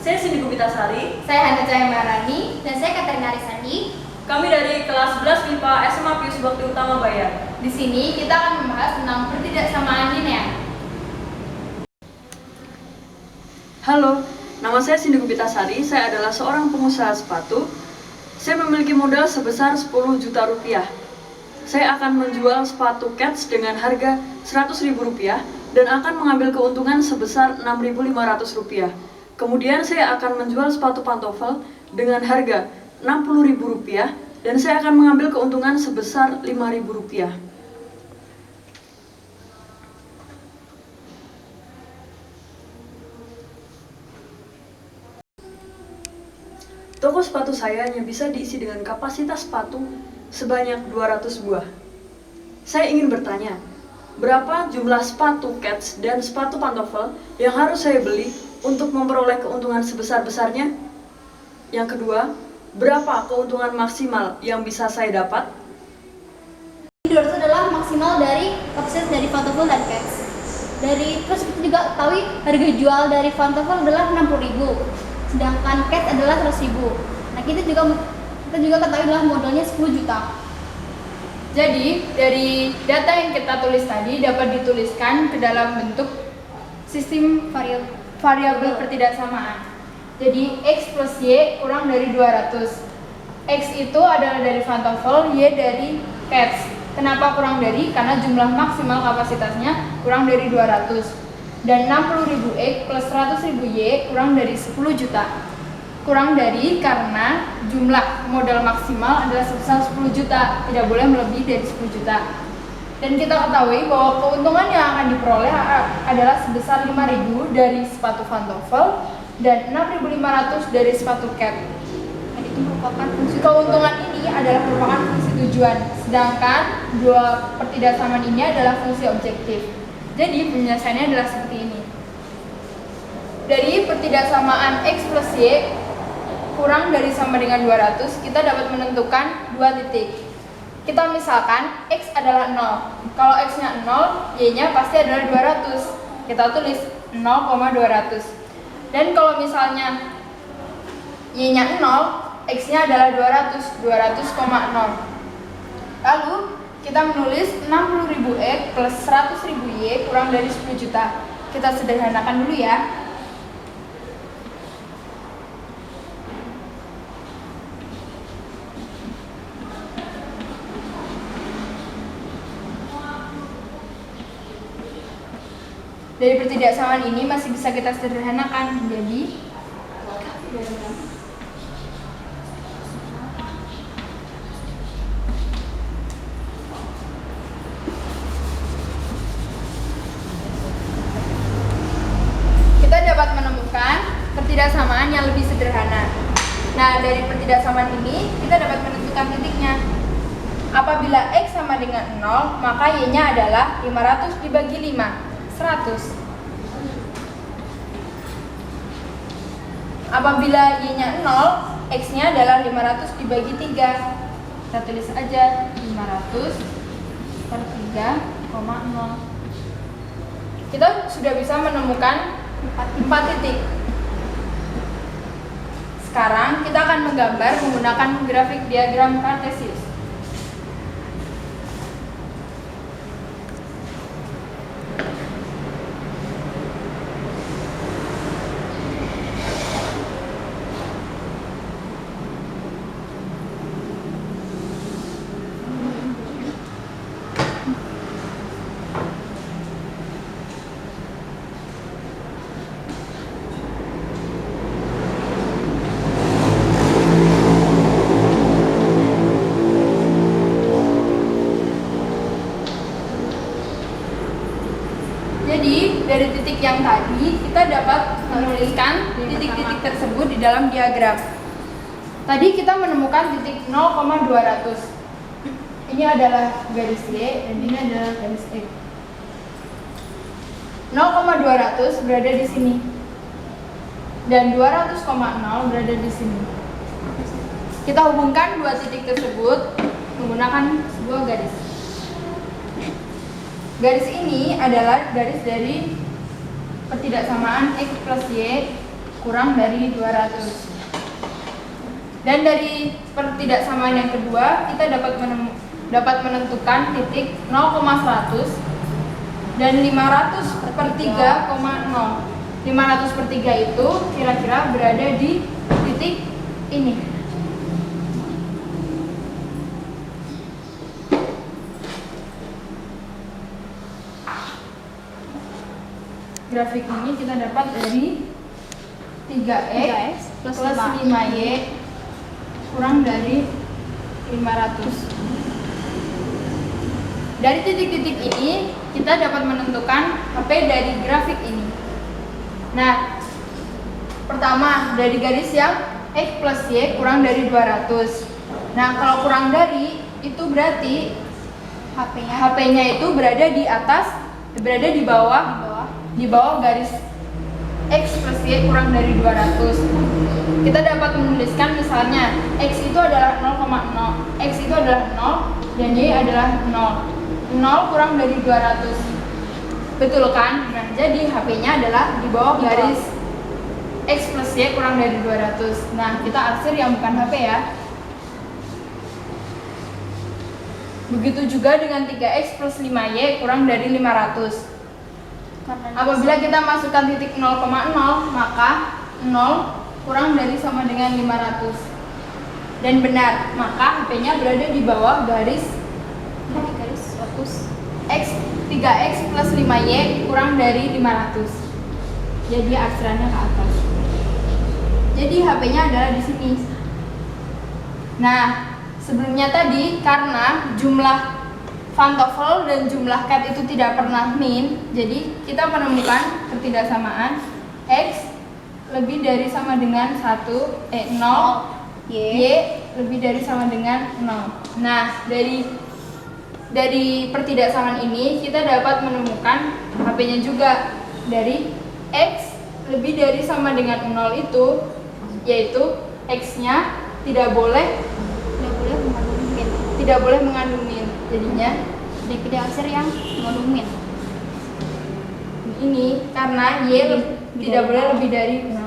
Saya Cindy Gubitasari. Saya Hana Cahaya Marani. Dan saya Katerina Arisandi. Kami dari kelas 11 MIPA SMA Pius Bakti Utama Bayan. Di sini kita akan membahas tentang pertidaksamaan linear. Halo, nama saya Cindy Gubitasari. Saya adalah seorang pengusaha sepatu. Saya memiliki modal sebesar 10 juta rupiah. Saya akan menjual sepatu Keds dengan harga Rp100.000 dan akan mengambil keuntungan sebesar Rp6.500. Kemudian saya akan menjual sepatu pantofel dengan harga Rp60.000 dan saya akan mengambil keuntungan sebesar Rp5.000. Toko sepatu saya hanya bisa diisi dengan kapasitas sepatu sebanyak 200 buah. Saya ingin bertanya, berapa jumlah sepatu Keds dan sepatu pantofel yang harus saya beli untuk memperoleh keuntungan sebesar-besarnya? Yang kedua, berapa keuntungan maksimal yang bisa saya dapat? 200 adalah maksimal dari kapasitas dari pantofel dan Keds. Terus kita juga ketahui harga jual dari pantofel adalah Rp60.000. Sedangkan Keds adalah Rp100.000. Nah, kita juga ketahui adalah modalnya 10 juta. Jadi, dari data yang kita tulis tadi dapat dituliskan ke dalam bentuk sistem variabel pertidaksamaan. Jadi, X plus Y kurang dari 200. X itu adalah dari pantofel, Y dari Keds. Kenapa kurang dari? Karena jumlah maksimal kapasitasnya kurang dari 200. Dan 60.000 X plus 100.000 Y kurang dari 10 juta. Kurang dari karena jumlah modal maksimal adalah sebesar 10 juta, tidak boleh melebihi dari 10 juta. Dan kita ketahui bahwa keuntungan yang akan diperoleh adalah sebesar 5.000 dari sepatu pantofel dan 6.500 dari sepatu Keds. Dan itu merupakan fungsi keuntungan ini adalah merupakan fungsi tujuan, sedangkan dua pertidaksamaan ini adalah fungsi objektif. Jadi penyelesaiannya adalah seperti ini. Dari pertidaksamaan X plus Y kurang dari sama dengan 200, kita dapat menentukan dua titik. Kita misalkan X adalah 0. Kalau X-nya 0, Y-nya pasti adalah 200. Kita tulis 0,200. Dan kalau misalnya Y-nya 0, X-nya adalah 200, 200,0. Lalu kita menulis 60.000 X plus 100.000 Y kurang dari 10 juta. Kita sederhanakan dulu ya. Dari pertidaksamaan ini masih bisa kita sederhanakan menjadi dapat menemukan pertidaksamaan yang lebih sederhana. Nah, dari pertidaksamaan ini kita dapat menentukan titiknya. Apabila X sama dengan 0, maka Y-nya adalah 500 dibagi 5, 100. Apabila Y-nya 0, X-nya adalah 500 dibagi 3. Kita tulis aja 500 per 3,0. Kita sudah bisa menemukan 4 titik. Sekarang kita akan menggambar menggunakan grafik diagram kartesius. Jadi, dari titik yang tadi, kita dapat menuliskan titik-titik tersebut di dalam diagram. Tadi kita menemukan titik 0,200. Ini adalah garis Y dan ini adalah garis X. 0,200 berada di sini. Dan 200,0 berada di sini. Kita hubungkan dua titik tersebut menggunakan sebuah garis. Garis ini adalah garis dari pertidaksamaan X plus Y kurang dari 200. Dan dari pertidaksamaan yang kedua, kita dapat menentukan titik 0,100 dan 500 per 3,0. 500 per 3 itu kira-kira berada di titik ini. Grafik ini kita dapat dari 3x plus 5y kurang dari 500. Dari titik-titik ini kita dapat menentukan HP dari grafik ini. Nah, pertama dari garis yang X plus Y kurang dari 200. Nah, kalau kurang dari itu berarti HP-nya itu berada di atas, berada di bawah garis X plus Y kurang dari 200. Kita dapat menuliskan misalnya X itu adalah 0,0, X itu adalah 0 dan Y adalah 0. 0 kurang dari 200. Betul kan? Nah, jadi HP-nya adalah di bawah garis X plus Y kurang dari 200. Nah, kita arsir yang bukan HP ya. Begitu juga dengan 3x plus 5y kurang dari 500. Apabila kita masukkan titik 0,0, maka 0 kurang dari sama dengan 500. Dan benar, maka HP-nya berada di bawah garis X 3x plus 5y kurang dari 500. Jadi arsirannya ke atas. Jadi HP-nya adalah di sini. Nah, sebelumnya tadi karena jumlah Van TOEFL dan jumlah CAT itu tidak pernah min, jadi kita menemukan ketidaksamaan X lebih dari sama dengan 0, Y lebih dari sama dengan 0. Nah, dari pertidaksamaan ini kita dapat menemukan HP-nya juga. Dari X lebih dari sama dengan 0 itu, yaitu X-nya tidak boleh mengandung min. Jadinya Dpd aksir yang mengandung min. Ini karena Y tidak boleh lebih dari 0.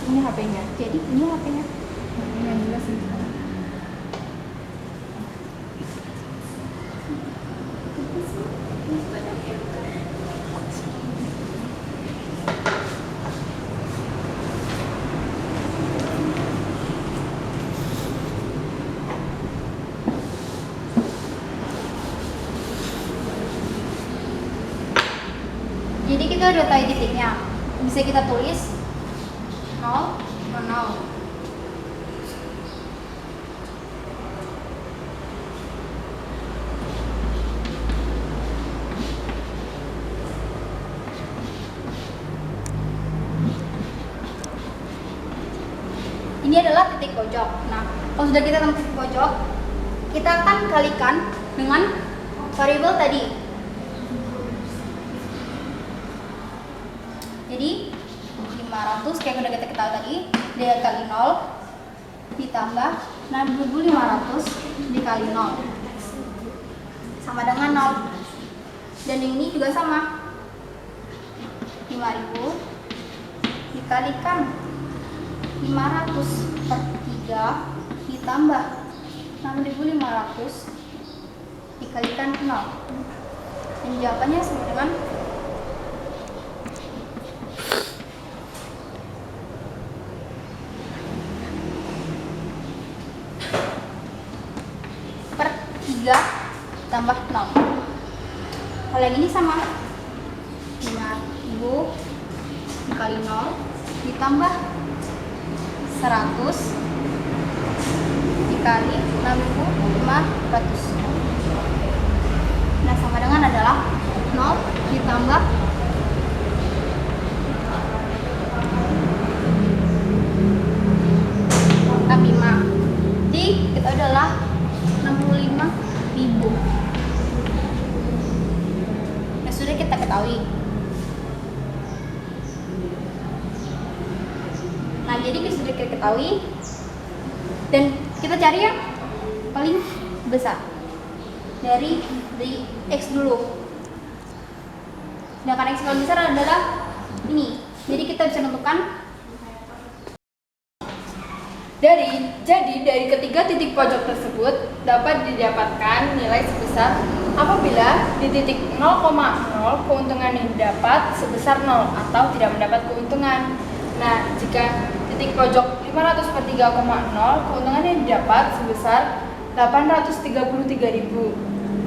Ini HP-nya. Jadi ini HP-nya. Ini yang jelas ini. Jadi kita udah tahu titiknya. Bisa kita tulis 0, 0. Ini adalah titik pojok. Nah, kalau sudah kita temukan titik pojok, kita akan kalikan dengan variabel tadi. Jadi 500 kayak udah kita ketahui tadi, dia kali 0 ditambah 6.500 dikali 0 sama dengan 0. Dan ini juga sama, 5.000 dikalikan 500 per 3 ditambah 6.500 dikalikan 0. Dan jawabannya sama dengan per 3 tambah 0. Kalau yang ini sama, 5.000 dikali 0 ditambah 100 dikali 6.500. Nah, sama dengan adalah 0 ditambah 65. Jadi kita adalah 65.000. Nah, sudah kita ketahui. Nah, jadi kita sudah kita ketahui dan kita cari yang paling besar dari X dulu. Sedangkan X paling besar adalah ini. Jadi kita bisa tentukan Jadi dari ketiga titik pojok tersebut dapat didapatkan nilai sebesar apabila di titik 0,0 keuntungan yang didapat sebesar 0 atau tidak mendapat keuntungan. Nah, jika titik pojok 500/3,0 keuntungan yang didapat sebesar 833.000.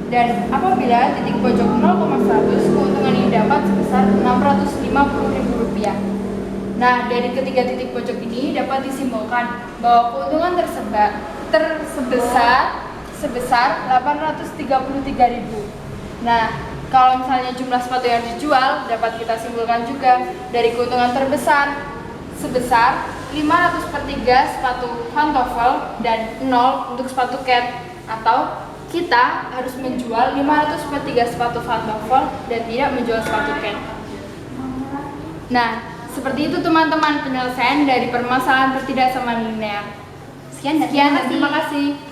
Dan apabila titik pojok 0,100 keuntungan yang didapat sebesar 650.000 rupiah. Nah, dari ketiga titik pojok ini dapat disimpulkan bahwa keuntungan sebesar 833.000. Nah, kalau misalnya jumlah sepatu yang dijual dapat kita simpulkan juga dari keuntungan terbesar sebesar 500/3 sepatu pantofel dan 0 untuk sepatu cat, atau kita harus menjual 500/3 sepatu pantofel dan tidak menjual sepatu cat. Nah, seperti itu teman-teman penyelesaian dari permasalahan pertidaksamaan linear. sekian dan Sekian dan terima kasih.